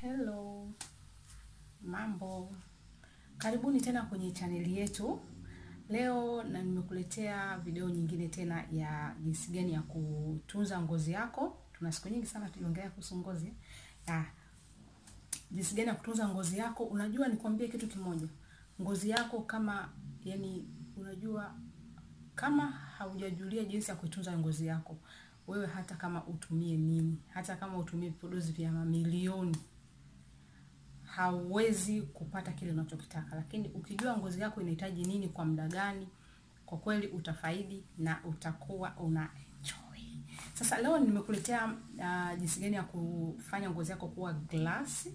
Hello, mambo. Karibuni tena kwenye chaneli yetu. Leo na nimekuletea video nyingine tena ya jinsi gani ya kutunza ngozi yako. Tuna siku nyingi sana tuliongea kuhusu ngozi. Jinsi gani ya kutunza ngozi yako. Unajua nikwambie kitu kimoja. Ngozi yako unajua kama haujajulia jinsi ya kutunza ngozi yako, wewe hata kama utumie nini, hata kama utumie vipodozi vya mamilioni, hauwezi kupata kile unachokitaka. Lakini ukijua ngozi yako inahitaji nini kwa muda gani, kwa kweli utafaidi na utakuwa una enjoy. Sasa leo nimekuletea jinsi gani ya kufanya ngozi yako kuwa glass,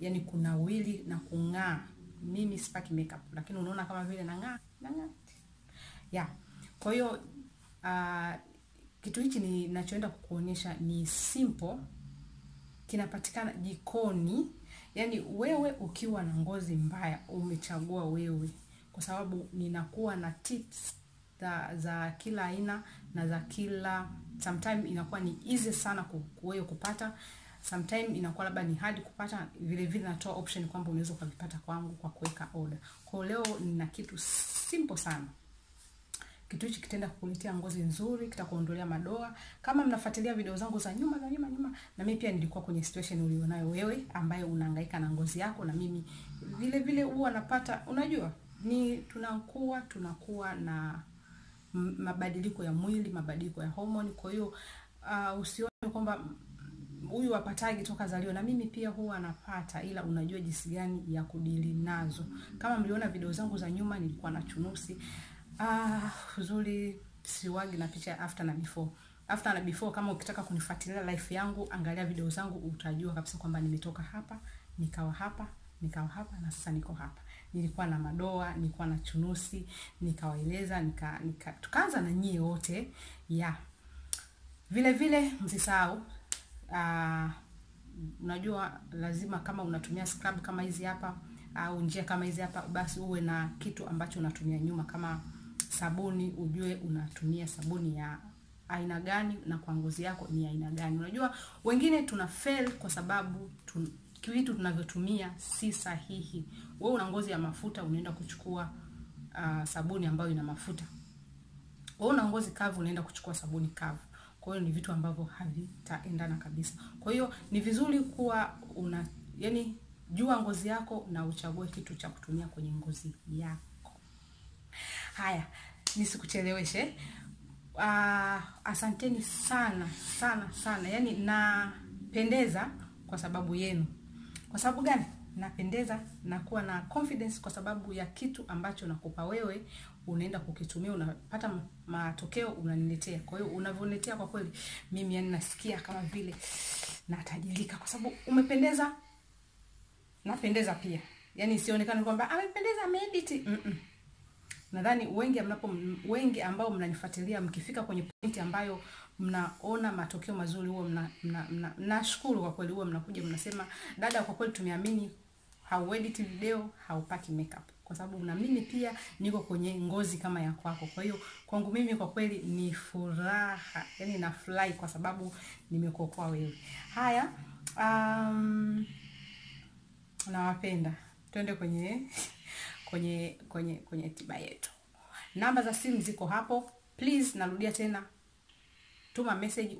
yani kunawili na kung'aa. Mimi sipaki makeup, lakini unaona kama vile nang'aa. Kwa hiyo kitu hichi ninachoenda kukuonyesha ni simple, kinapatikana jikoni. Yani wewe ukiwa na ngozi mbaya umechagua wewe, kwa sababu ninakuwa na tips za kila aina na za kila, sometimes inakuwa ni easy sana wewe kupata, sometimes inakuwa labda ni hard kupata. Vile vile natoa option kwamba unaweza kuvipata kwangu kwa kuweka order. Kwa leo nina kitu simple sana. Kitu hichi kitaenda kukuletea ngozi nzuri, kitakuondolea madoa. Kama mnafuatilia video zangu za nyuma, na mimi pia nilikuwa kwenye situation ulionayo wewe ambaye unahangaika na ngozi yako, na mimi vile vile huwa napata, unajua, ni tunakuwa na mabadiliko ya mwili, mabadiliko ya hormone. Kwa hiyo usione kwamba huyu apataje toka zalio, na mimi pia huwa napata, ila unajua jinsi gani ya kudili nazo. Kama mliona video zangu za nyuma, nilikuwa na chunusi. Uzuri siwagi na picha after na before. After na before, kama ukitaka kunifuatilia life yangu, angalia video zangu, utajua kabisa kwamba nimetoka hapa, nikawa hapa, na sasa niko hapa. Nilikuwa na madoa, nilikuwa na chunusi, nikawaeleza, tukaanza na nyie wote. Vile vile msisahau, unajua lazima kama unatumia scrub kama hizi hapa au njia kama hizi hapa, basi uwe na kitu ambacho unatumia nyuma. Kama sabuni, ujue unatumia sabuni ya aina gani na kwa ngozi yako ni aina gani. Unajua wengine tuna fail kwa sababu vitu tunavyotumia si sahihi. Wewe una ngozi ya mafuta, unaenda kuchukua sabuni ambayo ina mafuta. Wewe una ngozi kavu, unaenda kuchukua sabuni kavu. Kwa hiyo ni vitu ambavyo havitaendana kabisa. Kwa hiyo ni vizuri kuwa jua ngozi yako na uchague kitu cha kutumia kwenye ngozi yako. Haya, nisikucheleweshe. Asanteni sana. Yani napendeza kwa sababu yenu. Kwa sababu gani? Napendeza na kuwa na confidence kwa sababu ya kitu ambacho nakupa wewe, unaenda kukitumia, unapata matokeo, unaniletea. Kwa hiyo unavyoniletea, kwa kweli mimi nasikia kama vile natajirika kwa sababu umependeza. Napendeza pia. Yani sionekane kwamba amependeza ameedit. Nadhani wengi ambao mnanifuatilia, mkifika kwenye pointi ambayo mnaona matokeo mazuri, huwa nashukuru kwa kweli. Huwa mnakuja mnasema, dada, kwa kweli tumeamini hauedit video, haupaki makeup, kwa sababu na mimi pia niko kwenye ngozi kama ya kwako. Kwa hiyo kwangu mimi kwa kweli ni furaha, yani nafurahi kwa sababu nimekuokoa wewe. Haya, nawapenda. Twende kwenye tiba yetu. Namba za simu ziko hapo. Please, narudia tena, tuma message,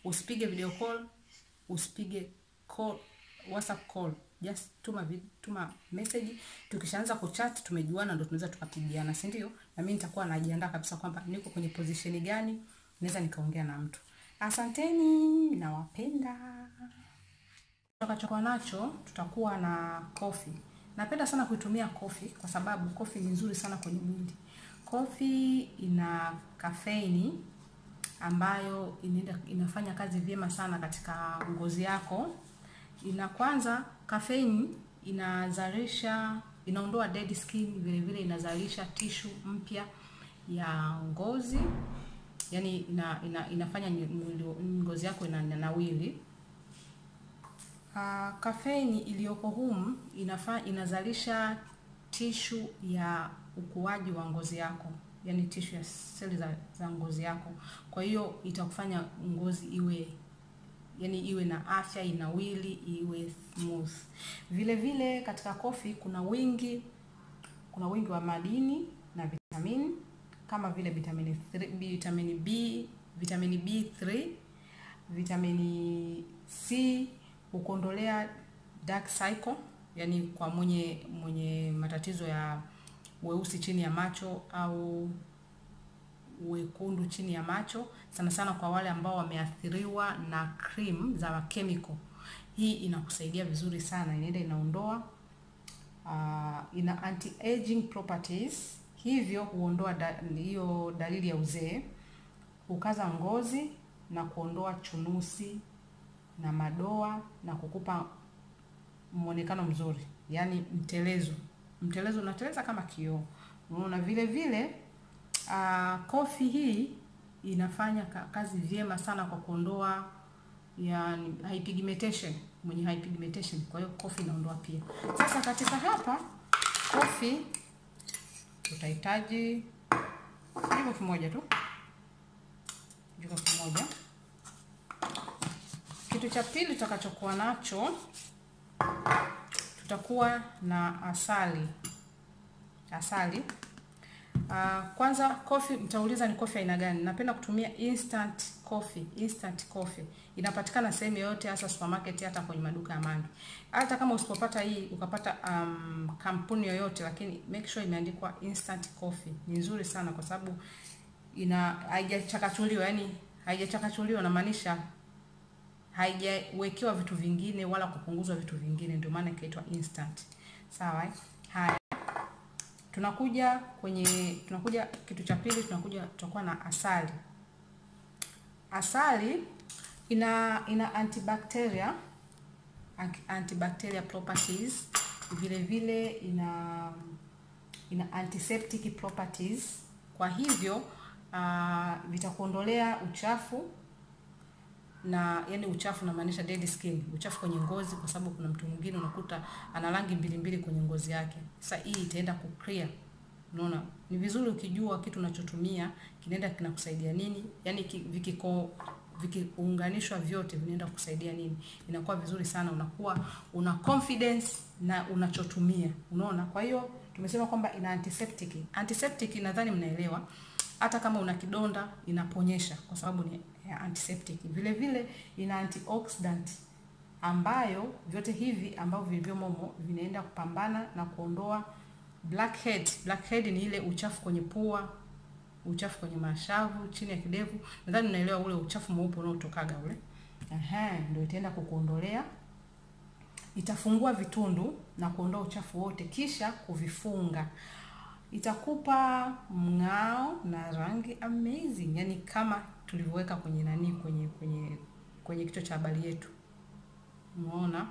usipige video call, usipige call, WhatsApp call. Just tuma message. Tukishaanza kuchat tumejuana, ndio tunaweza tukapigiana, si ndio? Na mimi nitakuwa najiandaa kabisa kwamba niko kwenye position gani naweza nikaongea na mtu. Asanteni, nawapenda. Tutakachokuwa nacho, tutakuwa na coffee. Napenda sana kuitumia coffee kwa sababu coffee ni nzuri sana kwenye mwili. Coffee ina caffeine ambayo inafanya kazi vyema sana katika ngozi yako. Kwanza caffeine inaondoa dead skin, vile vile inazalisha tissue mpya ya ngozi. Yani inafanya ngozi yako inanawili. Caffeine iliyoko humu inazalisha tishu ya ukuaji wa ngozi yako, yani tishu ya seli za ngozi yako. Kwa hiyo itakufanya ngozi iwe yani iwe na afya, inawili, iwe smooth. Vile vile katika coffee kuna wingi wa madini na vitamini kama vile vitamini B, vitamini B3, vitamini C, ukondolea dark cycle, yani kwa mwenye matatizo ya weusi chini ya macho au wekundu chini ya macho, sana sana kwa wale ambao wameathiriwa na cream za chemical. Hii inakusaidia vizuri sana, inaenda inaondoa ina anti-aging properties, hivyo huondoa hiyo dalili ya uzee, hukaza ngozi na kuondoa chunusi na madoa na kukupa muonekano mzuri, yani mtelezo unateleza kama kioo. Unaona, vile vile coffee hii inafanya kazi vyema sana kwa kuondoa yani hypigmentation, mwenye hypigmentation, kwa hiyo coffee inaondoa pia. Sasa katika hapa coffee tutahitaji kijiko kimoja tu. Kijiko kimoja. Kitu cha pili tutakachokuwa nacho, tutakuwa na asali. Kwanza coffee, mtauliza ni coffee aina gani? Napenda kutumia instant coffee. Inapatikana sehemu yote, hasa supermarket, hata kwenye maduka ya mangi. Hata kama usipopata hii, ukapata kampuni yoyote, lakini make sure imeandikwa instant coffee. Ni nzuri sana kwa sababu haijachakachuliwa, yani haijachakachuliwa na maanisha haijawekewa vitu vingine wala kupunguzwa vitu vingine, ndio maana ikaitwa instant. Sawa? Haya. Tunakuja kitu cha pili, tutakuwa na asali. Asali ina antibacteria properties, vile vile ina antiseptic properties. Kwa hivyo vitakuondolea uchafu, na yani uchafu na maanisha dead skin, uchafu kwenye ngozi, kwa sababu kuna mtu mwingine unakuta ana rangi mbili kwenye ngozi yake. Sasa hii itaenda ku clear. Unaona, ni vizuri ukijua kitu unachotumia kinaenda kinakusaidia nini, yani vikiunganishwa vyote vinaenda kusaidia nini, inakuwa vizuri sana, unakuwa una confidence na unachotumia. Unaona, kwa hiyo tumesema kwamba ina antiseptic, nadhani mnaelewa. Hata kama una kidonda inaponyesha kwa sababu ni antiseptic. Vile vile ina antioxidant, ambayo vyote hivi ambavyo vilivyomo vinaenda kupambana na kuondoa blackhead. Blackhead ni ile uchafu kwenye pua, uchafu kwenye mashavu, chini ya kidevu. Nadhani unaelewa ule uchafu mweupe unaotokaga ule. Ndio itaenda kukuondolea. Itafungua vitundu na kuondoa uchafu wote kisha kuvifunga. Itakupa mng'ao na rangi amazing, yani kama tulivyoweka kwenye kwenye kichwa cha habari yetu. Umeona?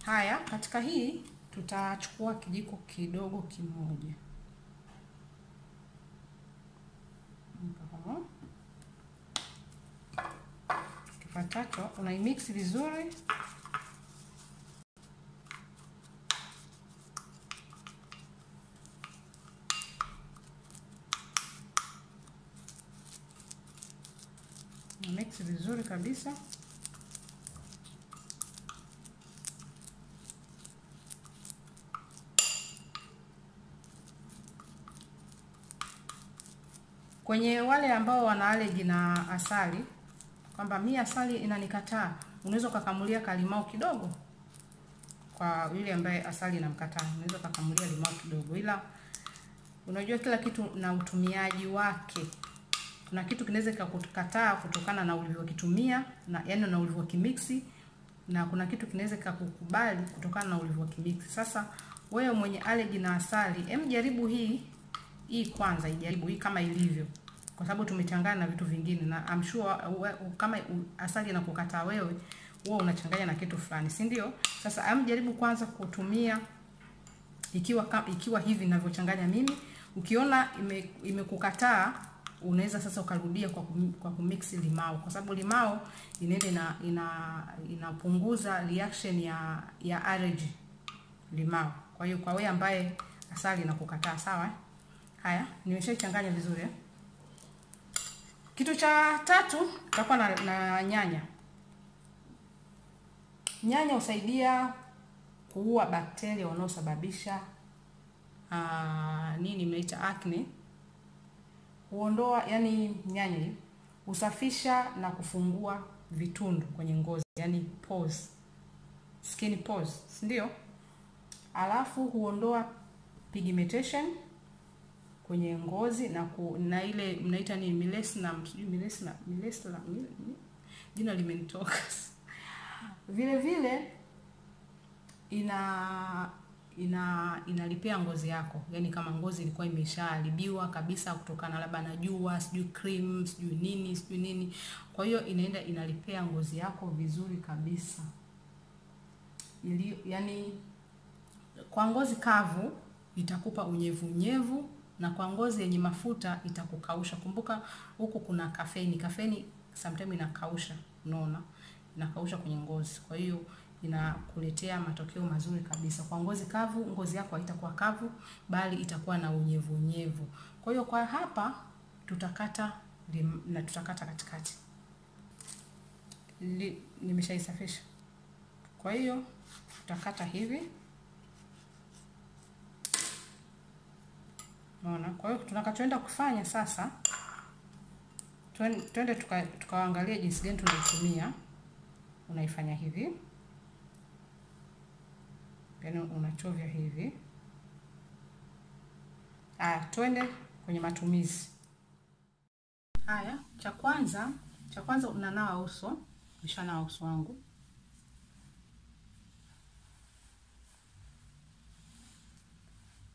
Haya, katika hii tutachukua kijiko kidogo kimoja. Kipatacho unaimix vizuri. Mix vizuri kabisa. Kwenye wale ambao wana allergy na asali, kwamba mimi asali inanikataa, unaweza ukakamulia kalimao kidogo. Kwa yule ambaye asali inamkataa, unaweza ukakamulia limao kidogo. Ila unajua kila kitu na utumiaji wake. Kuna kitu kinaweza kikakukataa kutokana na ulivyokitumia, na yani na ulivyokimixi, na kuna kitu kinaweza kikakukubali kutokana na ulivyokimixi. Sasa wewe mwenye allergy na asali, jaribu hii kwanza, ijaribu hii kama ilivyo, kwa sababu tumechanganya na vitu vingine, na I'm sure kama asali inakukataa wewe unachanganya na kitu fulani, si ndio? Sasa jaribu kwanza kutumia ikiwa hivi ninavyochanganya mimi. Ukiona imekukataa, unaweza sasa ukarudia kwa kumix limao, kwa sababu limao inaenda inapunguza reaction ya allergy limao. Kwa hiyo kwa wewe ambaye asali inakukataa, sawa? Haya, nimeshachanganya vizuri. Kitu cha tatu tutakuwa na nyanya. Nyanya husaidia kuua bakteria wanaosababisha nini mnaita acne. Huondoa, yani nyanya hii husafisha na kufungua vitundu kwenye ngozi, yani pores, skin pores, ndio. Alafu huondoa pigmentation kwenye ngozi na ile mnaita ni melasma, jina limenitoka. Vile vile inalipea ngozi yako, yani kama ngozi ilikuwa imeshaharibiwa kabisa kutokana labda na jua, sijui cream, sijui nini. Kwa hiyo inaenda inalipea ngozi yako vizuri kabisa. Yani kwa ngozi kavu itakupa unyevu, na kwa ngozi yenye mafuta itakukausha. Kumbuka huku kuna kafeini sometimes inakausha, unaona? Inakausha kwenye ngozi. Kwa hiyo inakuletea matokeo mazuri kabisa. Kwa ngozi kavu, ngozi yako haitakuwa kavu, bali itakuwa na unyevu. Kwa hiyo kwa hapa tutakata katikati. Nimeshaisafisha. Kwa hiyo tutakata hivi. Unaona? Kwa hiyo tunakachoenda kufanya sasa, twende tukaangalia jinsi gani tunaitumia. Unaifanya hivi. Yaani unachovya hivi. Twende kwenye matumizi. Haya, cha kwanza unanawa uso. Nishanawa uso wangu.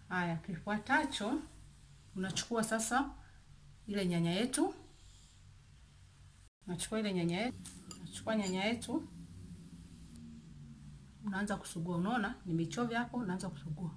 Haya, kifuatacho unachukua sasa ile nyanya yetu. Unachukua nyanya yetu. Unaanza kusugua, unaona? Nimechovya hapo, unaanza kusugua.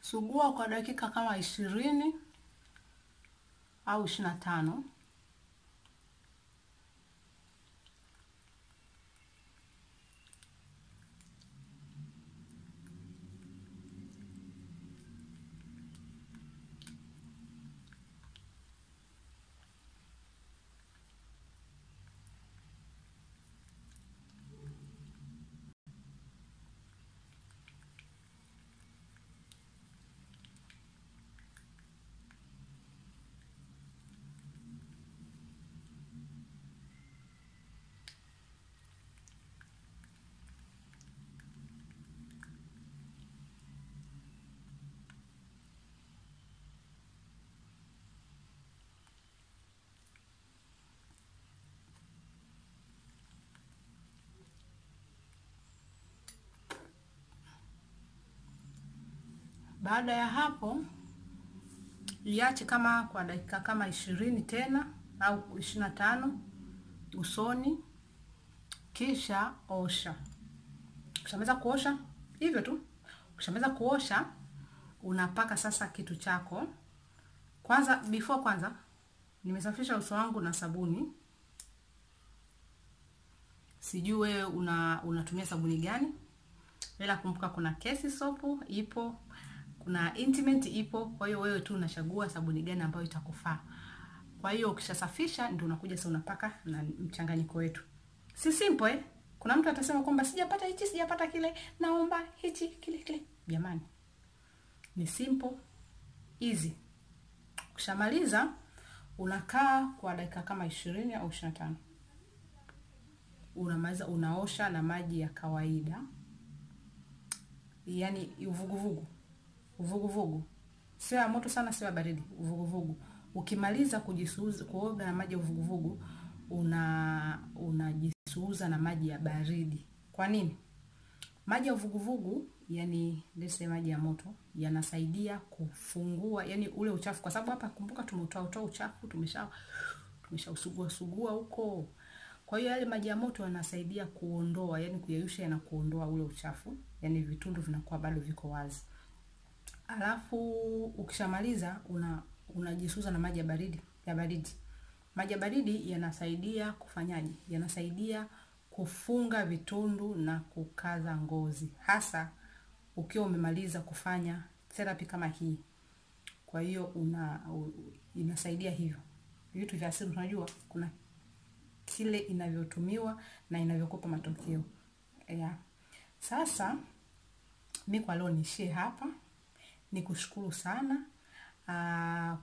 Sugua kwa dakika kama 20 au 25. Baada ya hapo iache kama kwa dakika kama 20 tena au 25 usoni, kisha osha. Ukishamaliza kuosha hivyo tu. Ukishamaliza kuosha unapaka sasa kitu chako. Kwanza nimesafisha uso wangu na sabuni. Sijui wewe unatumia sabuni gani? Ila kumbuka kuna Kesi soap ipo, kuna Intimate ipo. Kwa hiyo wewe tu unachagua sabuni gani ambayo itakufaa. Kwa hiyo ukishasafisha ndio unakuja sasa unapaka na mchanganyiko wetu. Si simple eh? Kuna mtu atasema kwamba sijapata hichi, sijapata kile, naomba hichi kile. Jamani. Ni simple, easy. Ukishamaliza unakaa kwa dakika kama 20 au 25. Unamaliza, unaosha na maji ya kawaida. Yaani uvuguvugu. Uvuguvugu. Sio ya moto sana, sio ya baridi, uvuguvugu. Ukimaliza kujisuuza kuoga na maji ya uvuguvugu, unajisuuza na maji ya baridi. Kwa nini? Maji ya uvuguvugu, yani lese maji ya moto, yanasaidia kufungua yani ule uchafu, kwa sababu hapa kumbuka tumetoa uchafu, tumeshausugua huko. Kwa hiyo yale maji ya moto yanasaidia kuondoa, yani kuyeyusha na kuondoa ule uchafu, yani vitundu vinakuwa bado viko wazi. Alafu ukishamaliza unajisuuza na maji ya baridi, Maji ya baridi yanasaidia kufanyaje? Yanasaidia kufunga vitundu na kukaza ngozi. Hasa ukiwa umemaliza kufanya therapy kama hii. Kwa hiyo inasaidia hivyo. Vitu vya asili tunajua kuna kile inavyotumiwa na inavyokupa matokeo. Sasa mimi kwa leo niishie hapa. Nikushukuru sana.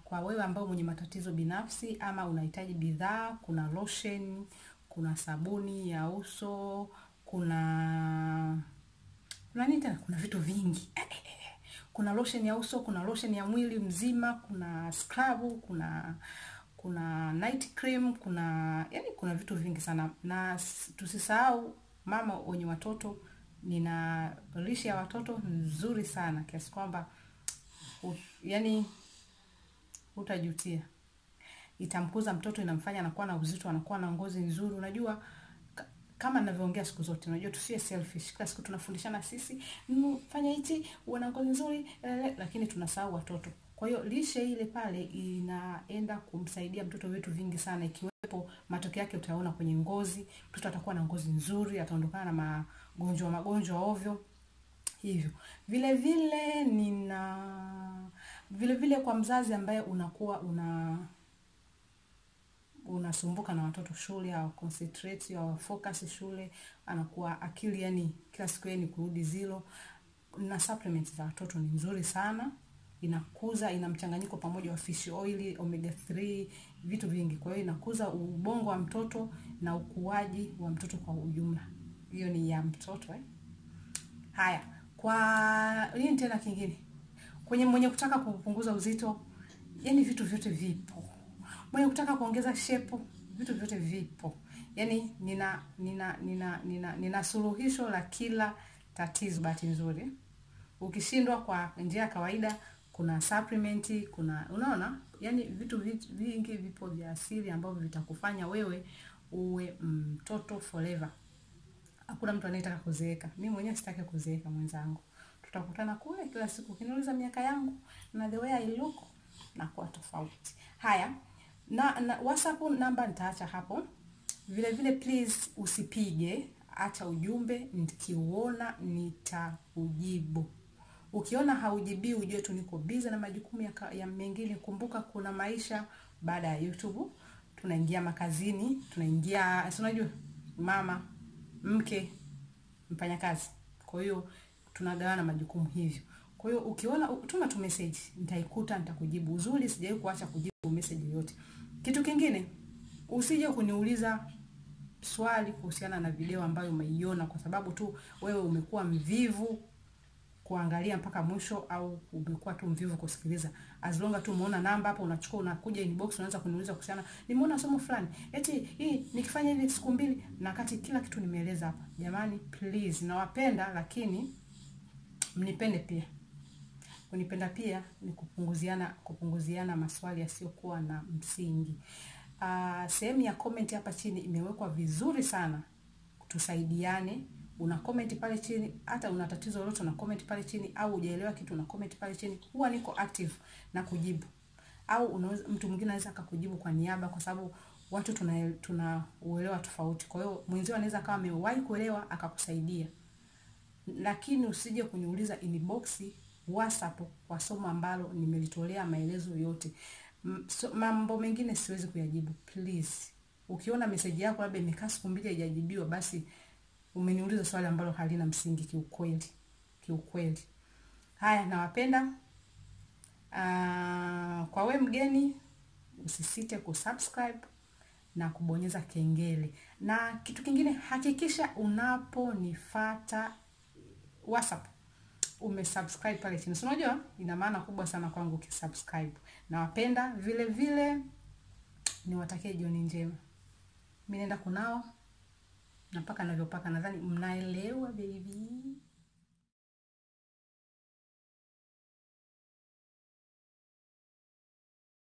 Kwa wewe ambao mwenye matatizo binafsi ama unahitaji bidhaa, kuna lotion, kuna sabuni ya uso, kuna nini tena? Kuna vitu vingi. Kuna lotion ya uso, kuna lotion ya mwili mzima, kuna scrub, kuna night cream, kuna vitu vingi sana. Na tusisahau mama wenye watoto, nina lishe ya watoto nzuri sana kiasi kwamba yani utajutia. Itamkuza mtoto, inamfanya anakuwa na uzito, anakuwa na ngozi nzuri. Unajua kama ninavyoongea siku zote, unajua tusiwe selfish. Kila siku tunafundishana sisi, fanya hichi uwe na ngozi nzuri, lakini tunasahau watoto. Kwa hiyo lishe ile pale inaenda kumsaidia mtoto vitu vingi sana, ikiwepo matokeo yake utaona kwenye ngozi. Mtoto atakuwa na ngozi nzuri, ataondokana na magonjwa ovyo. Hivyo. Vile vile kwa mzazi ambaye unakuwa unasumbuka na watoto shule, au concentrate au focus shule, anakuwa akili yani kila siku ni kurudi zero. Na supplements za watoto ni nzuri sana. Ina mchanganyiko pamoja wa fish oil, omega 3, vitu vingi. Kwa hiyo inakuza ubongo wa mtoto na ukuaji wa mtoto kwa ujumla. Hiyo ni ya mtoto Haya, kwa nini tena kingine? Mwenye kutaka kupunguza uzito, yani vitu vyote vipo. Mwenye kutaka kuongeza shape, vitu vyote vipo. Yani nina suluhisho la kila tatizo. Bahati nzuri, ukishindwa kwa njia ya kawaida, kuna supplement, unaona? Yani vitu vingi vipo vya asili ambavyo vitakufanya wewe uwe mtoto forever. Hakuna mtu anayetaka kuzeeka. Mimi mwenyewe sitaki kuzeeka mwenzangu. Tutakutana kule kila siku. Ukiniuliza miaka yangu na the way I look, nakuwa tofauti. Haya, na WhatsApp namba nitaacha hapo. Vile vile please usipige, acha ujumbe, nikiuona nitaujibu. Ukiona haujibii ujue tu niko busy na majukumu ya mengine. Kumbuka kuna maisha baada ya YouTube. Tunaingia makazini, tunaingia, unajua mama, mke, mfanyakazi. Kwa hiyo tunagawana majukumu hivyo. Kwa hiyo ukiona tuma tu message, nitaikuta, nitakujibu. Uzuri sijawahi kuacha kujibu message yote. Kitu kingine, usije kuniuliza swali kuhusiana na video ambayo umeiona kwa sababu tu wewe umekuwa mvivu kuangalia mpaka mwisho, au umekuwa tu mvivu kusikiliza. As long as tu umeona namba hapo, unachukua unakuja inbox, unaanza kuniuliza kuhusiana, nimeona somo fulani, eti hii nikifanya hivi siku 2, na kati kila kitu nimeeleza hapa. Jamani please, nawapenda, lakini mnipende pia. Kunipenda pia ni kupunguziana maswali yasiyokuwa na msingi. Sehemu ya comment hapa chini imewekwa vizuri sana. Tusaidiane. Una comment pale chini, hata una tatizo lolote una comment pale chini, au hujaelewa kitu una comment pale chini. Huwa niko active na kujibu. Au mtu mwingine anaweza akakujibu kwa niaba, kwa sababu watu tuna uelewa tofauti. Kwa hiyo mwenzio anaweza kama amewahi kuelewa akakusaidia. Lakini usije kuniuliza inbox WhatsApp kwa somo ambalo nimelitolea maelezo yote. Mambo mengine siwezi kuyajibu. Please, ukiona message yako labda imekaa siku 2 haijajibiwa, basi umeniuliza swali ambalo halina msingi kiukweli. Haya, nawapenda. Kwa we mgeni, usisite kusubscribe na kubonyeza kengele. Na kitu kingine, hakikisha unaponifuata WhatsApp umesubscribe pale chini. Unajua ina maana kubwa sana kwangu ukisubscribe. Nawapenda vile vile, niwatakie jioni njema. Mimi naenda kunao, napaka navyopaka, nadhani mnaelewa baby.